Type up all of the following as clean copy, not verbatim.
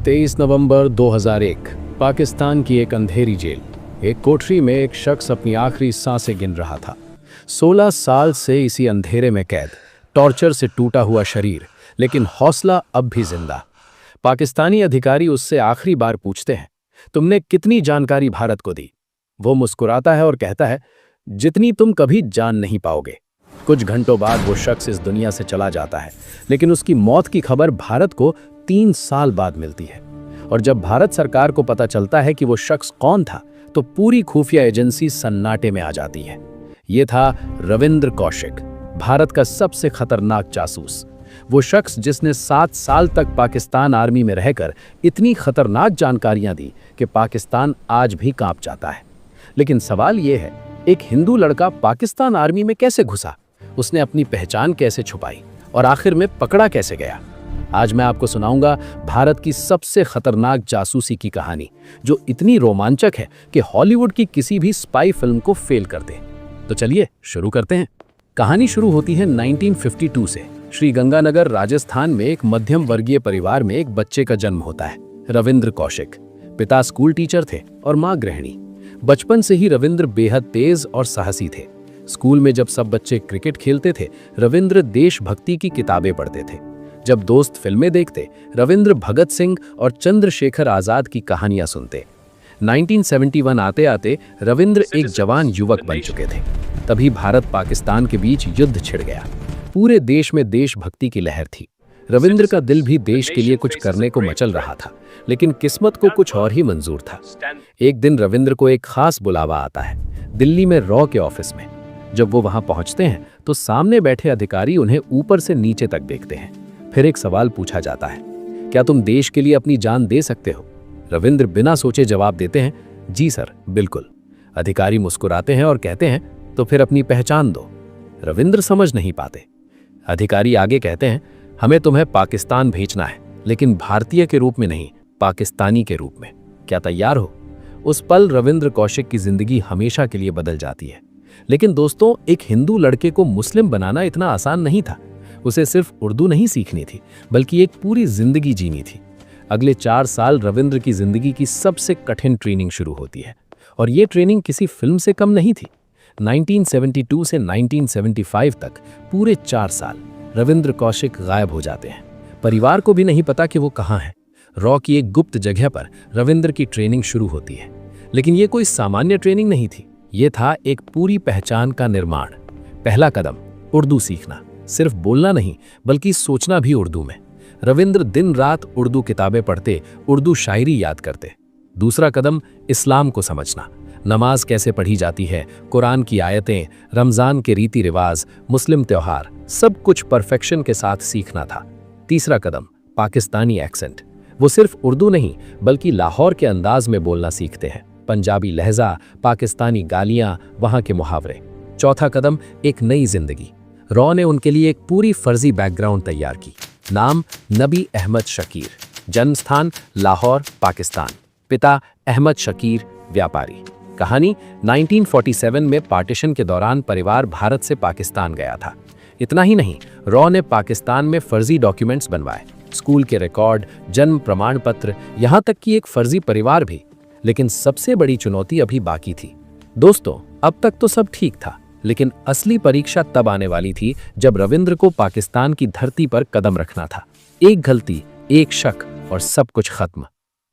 23 नवंबर 2001 पाकिस्तान की एक अंधेरी जेल। एक कोठरी में एक शख्स अपनी आखिरी सांसें गिन रहा था। 16 साल से इसी अंधेरे में कैद, टॉर्चर से टूटा हुआ शरीर, लेकिन हौसला अब भी जिंदा। पाकिस्तानी अधिकारी उससे आखिरी बार पूछते हैं, तुमने कितनी जानकारी भारत को दी? वो मुस्कुराता है और कहता है, जितनी तुम कभी जान नहीं पाओगे। कुछ घंटों बाद वो शख्स इस दुनिया से चला जाता है, लेकिन उसकी मौत की खबर भारत को 3 साल बाद मिलती है। और जब भारत सरकार को पता चलता है कि वो शख्स कौन था, तो पूरी खुफिया एजेंसी सन्नाटे में आ जाती है। ये था रविंद्र कौशिक, भारत का सबसे खतरनाक जासूस। वो शख्स जिसने 7 साल तक पाकिस्तान आर्मी में रहकर इतनी खतरनाक जानकारियां दी कि पाकिस्तान आज भी कांप जाता है। लेकिन सवाल ये है, एक हिंदू लड़का पाकिस्तान आर्मी में कैसे घुसा? उसने अपनी पहचान कैसे छुपाई और आखिर में पकड़ा कैसे गया? आज मैं आपको सुनाऊंगा भारत की सबसे खतरनाक जासूसी की कहानी, जो इतनी रोमांचक है कि हॉलीवुड की किसी भी स्पाई फिल्म को फेल कर दे। तो चलिए शुरू करते हैं। कहानी शुरू होती है 1952 से। श्री गंगानगर राजस्थान में एक मध्यम वर्गीय परिवार में एक बच्चे का जन्म होता है, रविंद्र कौशिक। पिता स्कूल टीचर थे और माँ गृहिणी। बचपन से ही रविंद्र बेहद तेज और साहसी थे। स्कूल में जब सब बच्चे क्रिकेट खेलते थे, रविंद्र देशभक्ति की किताबें पढ़ते थे। जब दोस्त फिल्में देखते, रविंद्र भगत सिंह और चंद्रशेखर आजाद की कहानियां सुनते। 1971 आते आते रविंद्र एक जवान युवक बन चुके थे। तभी भारत पाकिस्तान के बीच युद्ध छिड़ गया। पूरे देश में देशभक्ति की लहर थी। रविंद्र का दिल भी देश के लिए कुछ करने को मचल रहा था, लेकिन किस्मत को कुछ और ही मंजूर था। एक दिन रविंद्र को एक खास बुलावा आता है, दिल्ली में रॉ के ऑफिस में। जब वो वहां पहुंचते हैं तो सामने बैठे अधिकारी उन्हें ऊपर से नीचे तक देखते हैं। फिर एक सवाल पूछा जाता है, क्या तुम देश के लिए अपनी जान दे सकते हो? रविंद्र बिना सोचे जवाब देते हैं, जी सर, बिल्कुल। अधिकारी मुस्कुराते हैं और कहते हैं, तो फिर अपनी पहचान दो। रविंद्र समझ नहीं पाते। अधिकारी आगे कहते हैं, हमें तुम्हें पाकिस्तान भेजना है, लेकिन भारतीय के रूप में नहीं, पाकिस्तानी के रूप में। क्या तैयार हो? उस पल रविंद्र कौशिक की जिंदगी हमेशा के लिए बदल जाती है। लेकिन दोस्तों, एक हिंदू लड़के को मुस्लिम बनाना इतना आसान नहीं था। उसे सिर्फ उर्दू नहीं सीखनी थी, बल्कि एक पूरी जिंदगी जीनी थी। अगले 4 साल रविंद्र की जिंदगी की सबसे कठिन ट्रेनिंग शुरू होती है, और ये ट्रेनिंग किसी फिल्म से कम नहीं थी। 1972 से 1975 तक पूरे 4 साल रविंद्र कौशिक गायब हो जाते हैं। परिवार को भी नहीं पता कि वो कहाँ हैं। रॉ की एक गुप्त जगह पर रविंद्र की ट्रेनिंग शुरू होती है। लेकिन ये कोई सामान्य ट्रेनिंग नहीं थी, ये था एक पूरी पहचान का निर्माण। पहला कदम, उर्दू सीखना। सिर्फ बोलना नहीं, बल्कि सोचना भी उर्दू में। रविंद्र दिन रात उर्दू किताबें पढ़ते, उर्दू शायरी याद करते। दूसरा कदम, इस्लाम को समझना। नमाज कैसे पढ़ी जाती है, कुरान की आयतें, रमजान के रीति रिवाज, मुस्लिम त्योहार, सब कुछ परफेक्शन के साथ सीखना था। तीसरा कदम, पाकिस्तानी एक्सेंट। वो सिर्फ उर्दू नहीं, बल्कि लाहौर के अंदाज में बोलना सीखते हैं। पंजाबी लहजा, पाकिस्तानी गालियां, वहां के मुहावरे। चौथा कदम, एक नई जिंदगी। रॉ ने उनके लिए एक पूरी फर्जी बैकग्राउंड तैयार की। नाम नबी अहमद शकीर, जन्म स्थान लाहौर, पाकिस्तान। पिता अहमद शकीर, व्यापारी। कहानी, 1947 में पार्टीशन के दौरान परिवार भारत से पाकिस्तान गया था। इतना ही नहीं, रॉ ने पाकिस्तान में फर्जी डॉक्यूमेंट्स बनवाए, स्कूल के रिकॉर्ड, जन्म प्रमाण पत्र, यहां तक कि एक फर्जी परिवार भी। लेकिन सबसे बड़ी चुनौती अभी बाकी थी। दोस्तों, अब तक तो सब ठीक था, लेकिन असली परीक्षा तब आने वाली थी जब रविंद्र को पाकिस्तान की धरती पर कदम रखना था। एक गलती, एक शक और सब कुछ खत्म।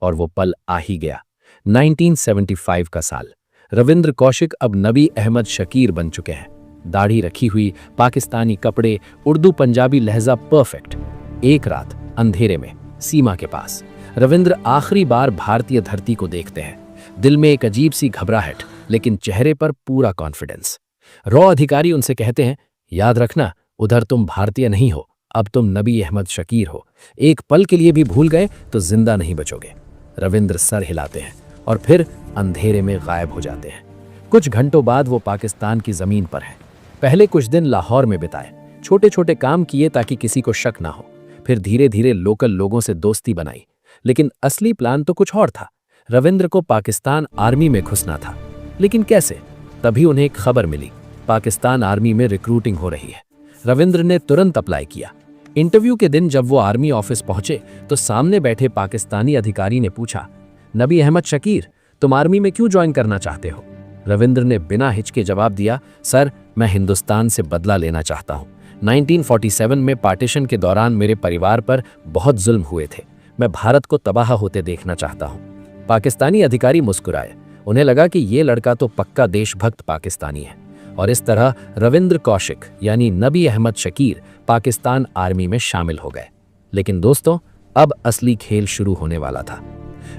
और वो पल आ ही गया। 1975 का साल। रविंद्र कौशिक अब नबी अहमद शकीर बन चुके हैं। दाढ़ी रखी हुई, पाकिस्तानी कपड़े, उर्दू पंजाबी लहजा परफेक्ट। एक रात अंधेरे में सीमा के पास रविंद्र आखिरी बार भारतीय धरती को देखते हैं। दिल में एक अजीब सी घबराहट, लेकिन चेहरे पर पूरा कॉन्फिडेंस। रॉ अधिकारी उनसे कहते हैं, याद रखना, उधर तुम भारतीय नहीं हो, अब तुम नबी अहमद शकीर हो। एक पल के लिए भी भूल गए तो जिंदा नहीं बचोगे। रविंद्र सर हिलाते हैं और फिर अंधेरे में गायब हो जाते हैं। कुछ घंटों बाद वो पाकिस्तान की जमीन पर हैं। पहले कुछ दिन लाहौर में बिताए, छोटे छोटे काम किए ताकि किसी को शक ना हो। फिर धीरे धीरे लोकल लोगों से दोस्ती बनाई। लेकिन असली प्लान तो कुछ और था। रविंद्र को पाकिस्तान आर्मी में घुसना था, लेकिन कैसे? तभी उन्हें एक खबर मिली, पाकिस्तान आर्मी में रिक्रूटिंग हो रही है। रविंद्र ने तुरंत अप्लाई किया। इंटरव्यू के दिन जब वो आर्मी ऑफिस पहुंचे तो सामने बैठे पाकिस्तानी अधिकारी ने पूछा, नबी अहमद शकीर, तुम आर्मी में क्यों ज्वाइन करना चाहते हो? रविंद्र ने बिना हिचके जवाब दिया, सर, मैं हिंदुस्तान से बदला लेना चाहता हूँ। 1947 में पार्टीशन के दौरान मेरे परिवार पर बहुत जुल्म हुए थे। मैं भारत को तबाह होते देखना चाहता हूँ। पाकिस्तानी अधिकारी मुस्कुराए। उन्हें लगा कि ये लड़का तो पक्का देशभक्त पाकिस्तानी है। और इस तरह रविंद्र कौशिक यानी नबी अहमद शकीर पाकिस्तान आर्मी में शामिल हो गए। लेकिन दोस्तों, अब असली खेल शुरू होने वाला था।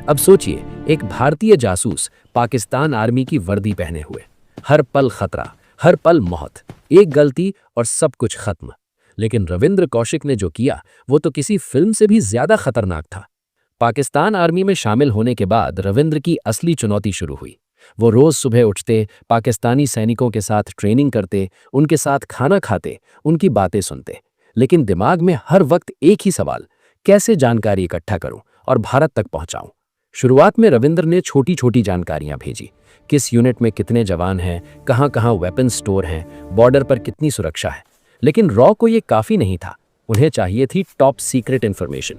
अब सोचिए, एक भारतीय जासूस पाकिस्तान आर्मी की वर्दी पहने हुए, हर पल खतरा, हर पल मौत, एक गलती और सब कुछ खत्म। लेकिन रविंद्र कौशिक ने जो किया वो तो किसी फिल्म से भी ज्यादा खतरनाक था। पाकिस्तान आर्मी में शामिल होने के बाद रविंद्र की असली चुनौती शुरू हुई। वो रोज सुबह उठते, पाकिस्तानी सैनिकों के साथ ट्रेनिंग करते, उनके साथ खाना खाते, उनकी बातें सुनते। लेकिन दिमाग में हर वक्त एक ही सवाल, कैसे जानकारी इकट्ठा करूं और भारत तक पहुंचाऊं। शुरुआत में रविंद्र ने छोटी छोटी जानकारियां भेजी, किस यूनिट में कितने जवान हैं, कहां कहां वेपन स्टोर हैं, बॉर्डर पर कितनी सुरक्षा है। लेकिन रॉ को ये काफी नहीं था, उन्हें चाहिए थी टॉप सीक्रेट इंफॉर्मेशन।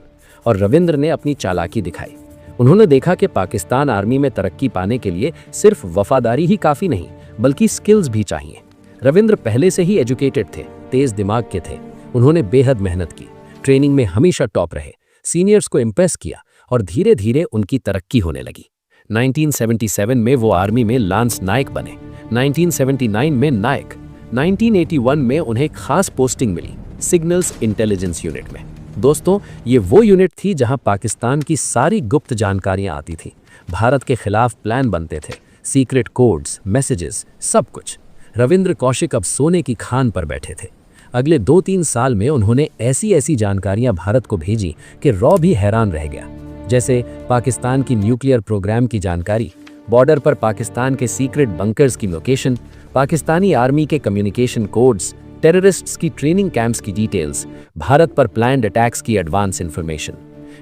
और रविंद्र ने अपनी चालाकी दिखाई। उन्होंने देखा कि पाकिस्तान आर्मी में तरक्की पाने के लिए सिर्फ वफादारी ही काफी नहीं, बल्कि स्किल्स भी चाहिए। रविंद्र पहले से ही एजुकेटेड थे, तेज दिमाग के थे। उन्होंने बेहद मेहनत की, ट्रेनिंग में हमेशा टॉप रहे, सीनियर्स को इम्प्रेस किया और धीरे धीरे उनकी तरक्की होने लगी। 1977 में वो आर्मी में लांस नायक बने, 1979 में नायक, 1981 में उन्हें एक खास पोस्टिंग मिली, सिग्नल्स इंटेलिजेंस यूनिट में। दोस्तों, ये वो यूनिट थी जहां पाकिस्तान की सारी गुप्त जानकारियां आती थी, भारत के खिलाफ प्लान बनते थे, सीक्रेट कोड्स, मैसेजेस, सब कुछ। रविंद्र कौशिक अब सोने की खान पर बैठे थे। अगले 2-3 साल में उन्होंने ऐसी ऐसी जानकारियां भारत को भेजी कि रॉ भी हैरान रह गया। जैसे पाकिस्तान की न्यूक्लियर प्रोग्राम की जानकारी, बॉर्डर पर पाकिस्तान के सीक्रेट बंकर्स की लोकेशन, पाकिस्तानी आर्मी के कम्युनिकेशन कोड्स, टेररिस्ट्स की ट्रेनिंग कैंप्स की डिटेल्स, भारत पर प्लान्ड अटैक्स की एडवांस इंफॉर्मेशन।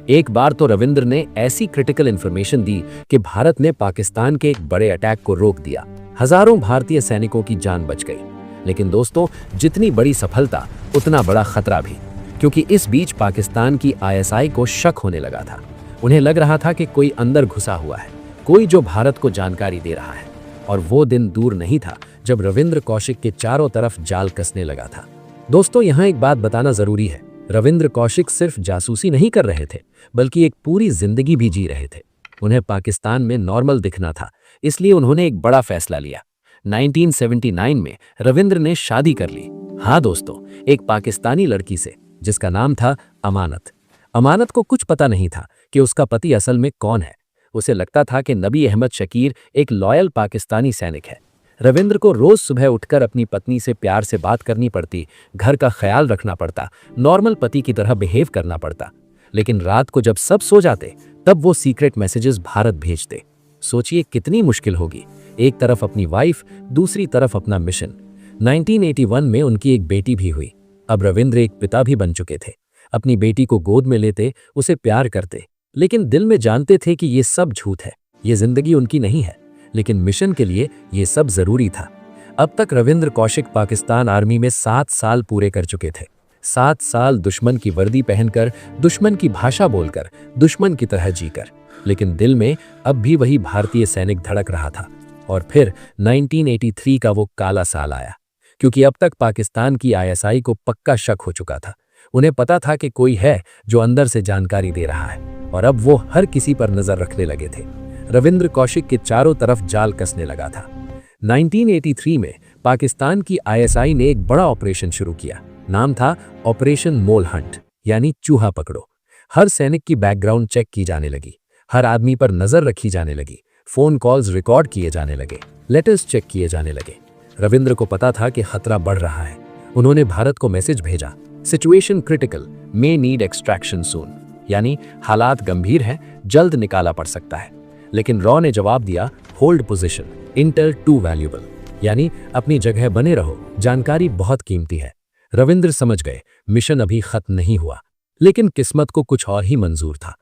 एक बार तो रविंद्र ने ऐसी क्रिटिकल इंफॉर्मेशन दी कि भारत ने पाकिस्तान के एक बड़े अटैक को रोक दिया। हजारों भारतीय सैनिकों की जान बच गई। लेकिन दोस्तों, जितनी बड़ी सफलता उतना बड़ा खतरा भी, क्योंकि इस बीच पाकिस्तान की आईएसआई को शक होने लगा था। उन्हें लग रहा था कि कोई अंदर घुसा हुआ है, कोई जो भारत को जानकारी दे रहा है। और वो दिन दूर नहीं था जब रविंद्र कौशिक के चारों तरफ जाल कसने लगा था। दोस्तों, यहाँ एक बात बताना जरूरी है, रविंद्र कौशिक सिर्फ जासूसी नहीं कर रहे थे, बल्कि एक पूरी जिंदगी भी जी रहे थे। उन्हें पाकिस्तान में नॉर्मल दिखना था, इसलिए उन्होंने एक बड़ा फैसला लिया। 1979 में रविंद्र ने शादी कर ली। हाँ दोस्तों, एक पाकिस्तानी लड़की से, जिसका नाम था अमानत। अमानत को कुछ पता नहीं था कि उसका पति असल में कौन है। उसे लगता था कि नबी अहमद शकीर एक लॉयल पाकिस्तानी सैनिक है। रविंद्र को रोज सुबह उठकर अपनी पत्नी से प्यार से बात करनी पड़ती, घर का ख्याल रखना पड़ता, नॉर्मल पति की तरह बिहेव करना पड़ता। लेकिन रात को जब सब सो जाते, तब वो सीक्रेट मैसेजेस भारत भेजते। सोचिए कितनी मुश्किल होगी, एक तरफ अपनी वाइफ, दूसरी तरफ अपना मिशन। 1981 में उनकी एक बेटी भी हुई। अब रविंद्र एक पिता भी बन चुके थे। अपनी बेटी को गोद में लेते, उसे प्यार करते, लेकिन दिल में जानते थे कि ये सब झूठ है, ये जिंदगी उनकी नहीं है। लेकिन मिशन के लिए ये सब जरूरी था। अब तक रविंद्र कौशिक पाकिस्तान आर्मी में 7 साल पूरे कर चुके थे। 7 साल दुश्मन की वर्दी पहनकर, दुश्मन की भाषा बोलकर, दुश्मन की तरह जीकर। लेकिन दिल में अब भी वही भारतीय सैनिक धड़क रहा था। और फिर 1983 का वो काला साल आया, क्योंकि अब तक पाकिस्तान की आईएसआई को पक्का शक हो चुका था। उन्हें पता था कि कोई है जो अंदर से जानकारी दे रहा है, और अब वो हर किसी पर नजर रखने लगे थे। रविंद्र कौशिक के चारों तरफ जाल कसने लगा था। 1983 में पाकिस्तान की आईएसआई ने एक बड़ा ऑपरेशन शुरू किया। नाम था ऑपरेशन मोल हंट, यानी चूहा पकड़ो। हर सैनिक की बैकग्राउंड चेक की जाने लगी, हर आदमी पर नजर रखी जाने लगी, फोन कॉल्स रिकॉर्ड किए जाने लगे, लेटर्स चेक किए जाने लगे। रविंद्र को पता था कि खतरा बढ़ रहा है। उन्होंने भारत को मैसेज भेजा, situation critical, may need extraction soon, यानी हालात गंभीर हैं, जल्द निकाला पड़ सकता है। लेकिन रॉ ने जवाब दिया, hold position, enter to valuable, यानी अपनी जगह बने रहो, जानकारी बहुत कीमती है। रविंद्र समझ गए मिशन अभी खत्म नहीं हुआ, लेकिन किस्मत को कुछ और ही मंजूर था।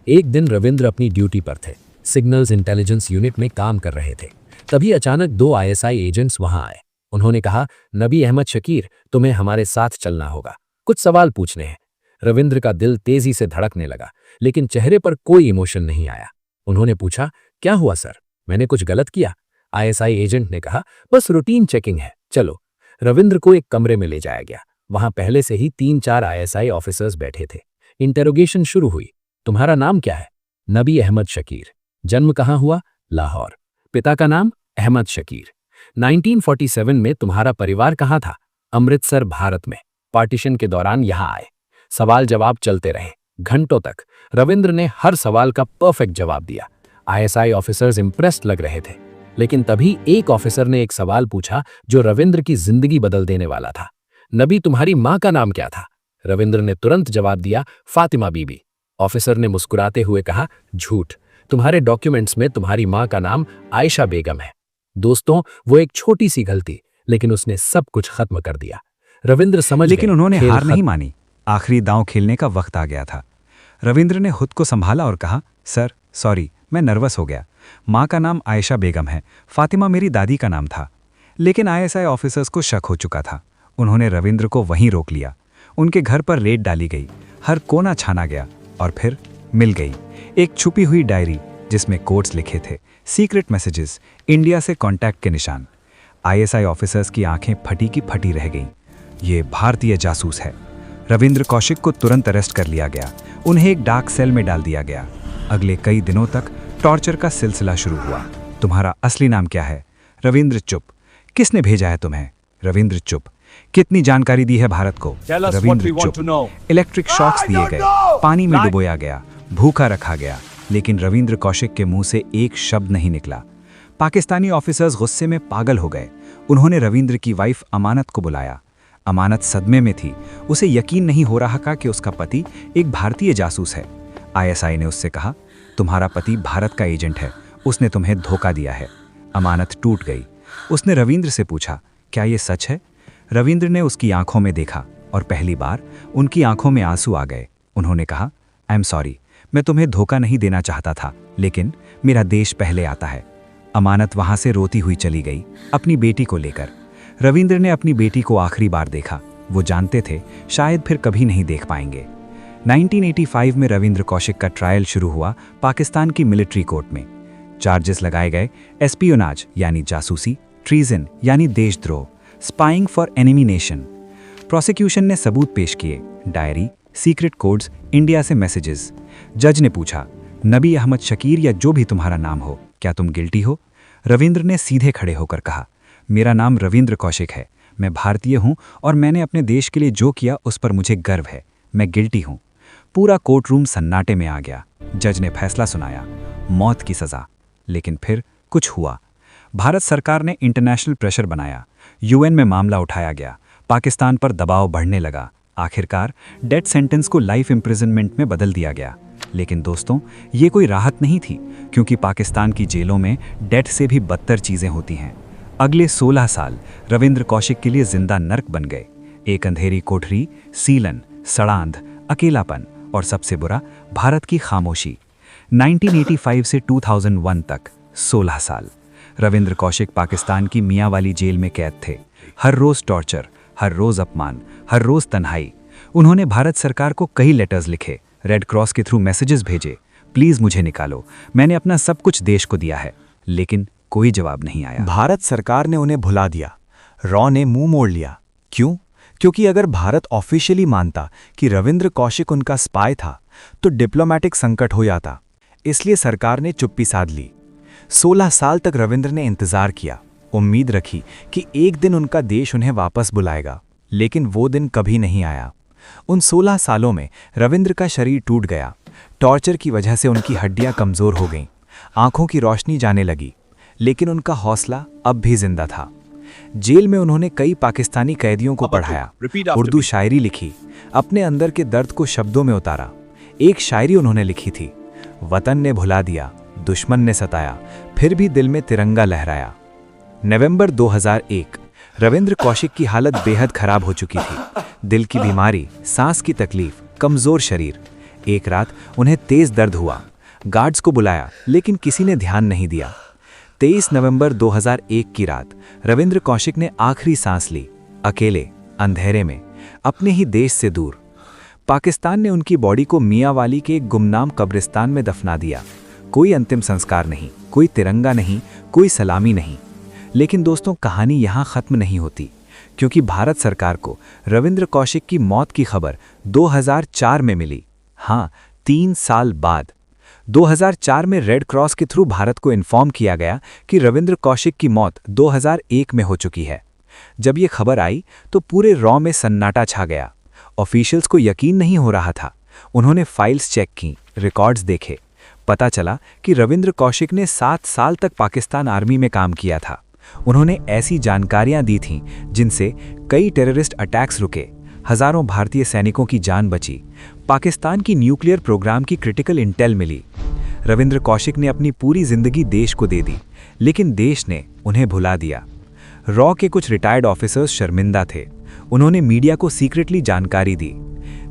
एक दिन रविंद्र अपनी ड्यूटी पर थे, सिग्नल्स इंटेलिजेंस यूनिट में काम कर रहे थे। तभी अचानक 2 आईएसआई एजेंट्स वहां आए। उन्होंने कहा, नबी अहमद शकीर, तुम्हें हमारे साथ चलना होगा, कुछ सवाल पूछने हैं। रविंद्र का दिल तेजी से धड़कने लगा, लेकिन चेहरे पर कोई इमोशन नहीं आया। उन्होंने पूछा, क्या हुआ सर, मैंने कुछ गलत किया? आईएसआई एजेंट ने कहा, बस रूटीन चेकिंग है, चलो। रविंद्र को एक कमरे में ले जाया गया। वहां पहले से ही 3-4 आईएसआई ऑफिसर्स बैठे थे। इंटेरोगेशन शुरू हुई। तुम्हारा नाम क्या है? नबी अहमद शकीर। जन्म कहाँ हुआ? लाहौर। पिता का नाम? अहमद शकीर। 1947 में तुम्हारा परिवार कहाँ था? अमृतसर, भारत में। पार्टीशन के दौरान यहां आए। सवाल जवाब चलते रहे घंटों तक। रविंद्र ने हर सवाल का परफेक्ट जवाब दिया। आईएसआई ऑफिसर्स इंप्रेस्ड लग रहे थे। लेकिन तभी एक ऑफिसर ने एक सवाल पूछा जो रविंद्र की जिंदगी बदल देने वाला था। नबी, तुम्हारी मां का नाम क्या था? रविंद्र ने तुरंत जवाब दिया, फातिमा बीबी। ऑफिसर ने मुस्कुराते हुए कहा, झूठ, तुम्हारे डॉक्यूमेंट्स में तुम्हारी मां का नाम आयशा बेगम है। दोस्तों, वो एक छोटी सी गलती, लेकिन उसने सब कुछ खत्म कर दिया। रविंद्र समझ लेकिन गए, उन्होंने खेल हार खत्म। नहीं मानी। आखिरी दांव खेलने का वक्त आ गया था। रविंद्र ने खुद को संभाला और कहा, सर सॉरी, मैं नर्वस हो गया। माँ का नाम आयशा बेगम है, फातिमा मेरी दादी का नाम था। लेकिन आईएसआई ऑफिसर्स को शक हो चुका था। उन्होंने रविंद्र को वहीं रोक लिया। उनके घर पर रेड डाली गई, हर कोना छाना गया और फिर मिल गई एक छुपी हुई डायरी जिसमें कोड्स लिखे थे, सीक्रेट मैसेजेस, इंडिया से कांटेक्ट के निशान। आईएसआई ऑफिसर्स की आंखें फटी की फटी रह गईं। ये भारतीय जासूस है। रविंद्र कौशिक को तुरंत अरेस्ट कर लिया गया। उन्हें एक डार्क सेल में डाल दिया गया। अगले कई दिनों तक टॉर्चर का सिलसिला शुरू हुआ। तुम्हारा असली नाम क्या है? रविंद्र चुप। किसने भेजा है तुम्हें? रविंद्र चुप। कितनी जानकारी दी है भारत को? रविंद्र चुप। इलेक्ट्रिक शॉक्स दिए गए, पानी में डुबोया गया, भूखा रखा गया, लेकिन रविंद्र कौशिक के मुंह से एक शब्द नहीं निकला। पाकिस्तानी ऑफिसर्स गुस्से में पागल हो गए। उन्होंने रविंद्र की वाइफ अमानत को बुलाया। अमानत सदमे में थी। उसे यकीन नहीं हो रहा था कि उसका पति एक भारतीय जासूस है। आईएसआई ने उससे कहा, तुम्हारा पति भारत का एजेंट है, उसने तुम्हें धोखा दिया है। अमानत टूट गई। उसने रविंद्र से पूछा, क्या ये सच है? रविंद्र ने उसकी आंखों में देखा और पहली बार उनकी आंखों में आंसू आ गए। उन्होंने कहा, आई एम सॉरी, मैं तुम्हें धोखा नहीं देना चाहता था, लेकिन मेरा देश पहले आता है। अमानत वहां से रोती हुई चली गई, अपनी बेटी को लेकर। रविंद्र ने अपनी बेटी को आखिरी बार देखा। वो जानते थे शायद फिर कभी नहीं देख पाएंगे। 1985 में रविंद्र कौशिक का ट्रायल शुरू हुआ पाकिस्तान की मिलिट्री कोर्ट में। चार्जेस लगाए गए, एस्पियोनाज यानी जासूसी, ट्रीजन यानी देशद्रोह, spying for enemy nation. Prosecution ने सबूत पेश किए, डायरी, सीक्रेट कोड्स, इंडिया से मैसेजेस। जज ने पूछा, नबी अहमद शकीर या जो भी तुम्हारा नाम हो, क्या तुम गिल्टी हो? रविंद्र ने सीधे खड़े होकर कहा, मेरा नाम रविंद्र कौशिक है, मैं भारतीय हूं और मैंने अपने देश के लिए जो किया उस पर मुझे गर्व है, मैं गिल्टी हूं। पूरा कोर्ट रूम सन्नाटे में आ गया। जज ने फैसला सुनाया, मौत की सजा। लेकिन फिर कुछ हुआ। भारत सरकार ने इंटरनेशनल प्रेशर बनाया, यूएन में मामला उठाया गया, पाकिस्तान पर दबाव बढ़ने लगा। आखिरकार डेथ सेंटेंस को लाइफ इम्प्रिजनमेंट में बदल दिया गया। लेकिन दोस्तों, ये कोई राहत नहीं थी, क्योंकि पाकिस्तान की जेलों में डेथ से भी बदतर चीजें होती हैं। अगले 16 साल रविंद्र कौशिक के लिए जिंदा नर्क बन गए। एक अंधेरी कोठरी, सीलन, सड़ांध, अकेलापन और सबसे बुरा, भारत की खामोशी। 1985 से 2001 तक 16 साल रविंद्र कौशिक पाकिस्तान की मियाँ वाली जेल में कैद थे। हर रोज टॉर्चर, हर रोज अपमान, हर रोज तन्हाई। उन्होंने भारत सरकार को कई लेटर्स लिखे, रेड क्रॉस के थ्रू मैसेजेस भेजे, प्लीज मुझे निकालो, मैंने अपना सब कुछ देश को दिया है। लेकिन कोई जवाब नहीं आया। भारत सरकार ने उन्हें भुला दिया। रॉ ने मुंह मोड़ लिया। क्यों? क्योंकि अगर भारत ऑफिशियली मानता कि रविंद्र कौशिक उनका स्पाई था, तो डिप्लोमैटिक संकट हो जाता। इसलिए सरकार ने चुप्पी साध ली। 16 साल तक रविंद्र ने इंतजार किया, उम्मीद रखी कि एक दिन उनका देश उन्हें वापस बुलाएगा, लेकिन वो दिन कभी नहीं आया। उन 16 सालों में रविंद्र का शरीर टूट गया। टॉर्चर की वजह से उनकी हड्डियां कमजोर हो गईं, आंखों की रोशनी जाने लगी, लेकिन उनका हौसला अब भी जिंदा था। जेल में उन्होंने कई पाकिस्तानी कैदियों को पढ़ाया, उर्दू शायरी लिखी, अपने अंदर के दर्द को शब्दों में उतारा। एक शायरी उन्होंने लिखी थी, वतन ने भुला दिया, दुश्मन ने सताया, फिर भी दिल में तिरंगा लहराया। नवंबर 2001, रविंद्र कौशिक की हालत बेहद खराब हो चुकी थी। दिल की बीमारी, सांस की तकलीफ, कमजोर शरीर। एक रात उन्हें तेज दर्द हुआ। गार्ड्स को बुलाया, लेकिन किसी ने ध्यान नहीं दिया। 23 नवंबर 2001 की रात रविंद्र कौशिक ने आखिरी सांस ली, अकेले, अंधेरे में, अपने ही देश से दूर। पाकिस्तान ने उनकी बॉडी को मियांवाली के एक गुमनाम कब्रिस्तान में दफना दिया। कोई अंतिम संस्कार नहीं, कोई तिरंगा नहीं, कोई सलामी नहीं। लेकिन दोस्तों, कहानी यहाँ ख़त्म नहीं होती, क्योंकि भारत सरकार को रविंद्र कौशिक की मौत की खबर 2004 में मिली। हाँ, 3 साल बाद 2004 में रेड क्रॉस के थ्रू भारत को इन्फॉर्म किया गया कि रविंद्र कौशिक की मौत 2001 में हो चुकी है। जब ये खबर आई तो पूरे रॉ में सन्नाटा छा गया। ऑफिशियल्स को यकीन नहीं हो रहा था। उन्होंने फाइल्स चेक की, रिकॉर्ड्स देखे। पता चला कि रविंद्र कौशिक ने 7 साल तक पाकिस्तान आर्मी में काम किया था। उन्होंने ऐसी जानकारियां दी थीं जिनसे कई टेररिस्ट अटैक्स रुके, हजारों भारतीय सैनिकों की जान बची, पाकिस्तान की न्यूक्लियर प्रोग्राम की क्रिटिकल इंटेल मिली। रविंद्र कौशिक ने अपनी पूरी जिंदगी देश को दे दी, लेकिन देश ने उन्हें भुला दिया। रॉ के कुछ रिटायर्ड ऑफिसर्स शर्मिंदा थे। उन्होंने मीडिया को सीक्रेटली जानकारी दी।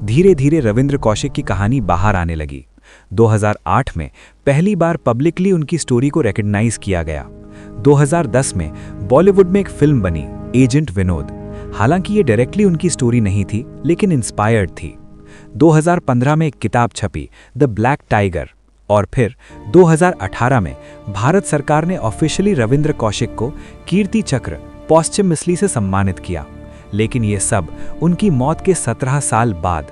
धीरे धीरे रविंद्र कौशिक की कहानी बाहर आने लगी। 2008 में पहली बार पब्लिकली उनकी स्टोरी को रिकॉग्नाइज किया गया। 2010 में बॉलीवुड में एक फिल्म बनी, एजेंट विनोद। हालांकि ये डायरेक्टली उनकी स्टोरी नहीं थी, लेकिन इंस्पायर्ड थी। 2015 में एक किताब छपी, द ब्लैक टाइगर। और फिर 2018 में भारत सरकार ने ऑफिशियली रविंद्र कौशिक को कीर्ति चक्र पॉस्टमसली से सम्मानित किया। लेकिन ये सब उनकी मौत के 17 साल बाद।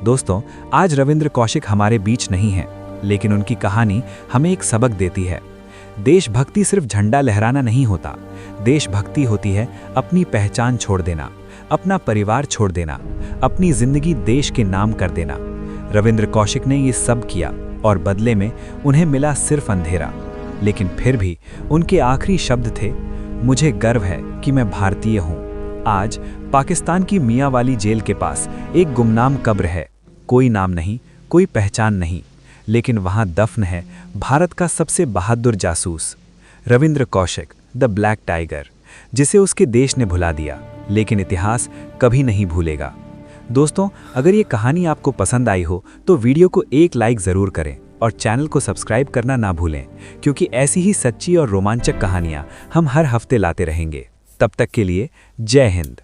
दोस्तों, आज रविंद्र कौशिक हमारे बीच नहीं है, लेकिन उनकी कहानी हमें एक सबक देती है। देशभक्ति सिर्फ झंडा लहराना नहीं होता। देशभक्ति होती है अपनी पहचान छोड़ देना, अपना परिवार छोड़ देना, अपनी जिंदगी देश के नाम कर देना। रविंद्र कौशिक ने ये सब किया और बदले में उन्हें मिला सिर्फ अंधेरा। लेकिन फिर भी उनके आखिरी शब्द थे, मुझे गर्व है कि मैं भारतीय हूँ। आज पाकिस्तान की मियांवाली जेल के पास एक गुमनाम कब्र है। कोई नाम नहीं, कोई पहचान नहीं, लेकिन वहाँ दफन है भारत का सबसे बहादुर जासूस, Ravindra Kaushik, the black tiger, जिसे उसके देश ने भुला दिया, लेकिन इतिहास कभी नहीं भूलेगा। दोस्तों, अगर ये कहानी आपको पसंद आई हो तो वीडियो को एक लाइक ज़रूर करें और चैनल को सब्सक्राइब करना ना भूलें, क्योंकि ऐसी ही सच्ची और रोमांचक कहानियाँ हम हर हफ्ते लाते रहेंगे। तब तक के लिए जय हिंद।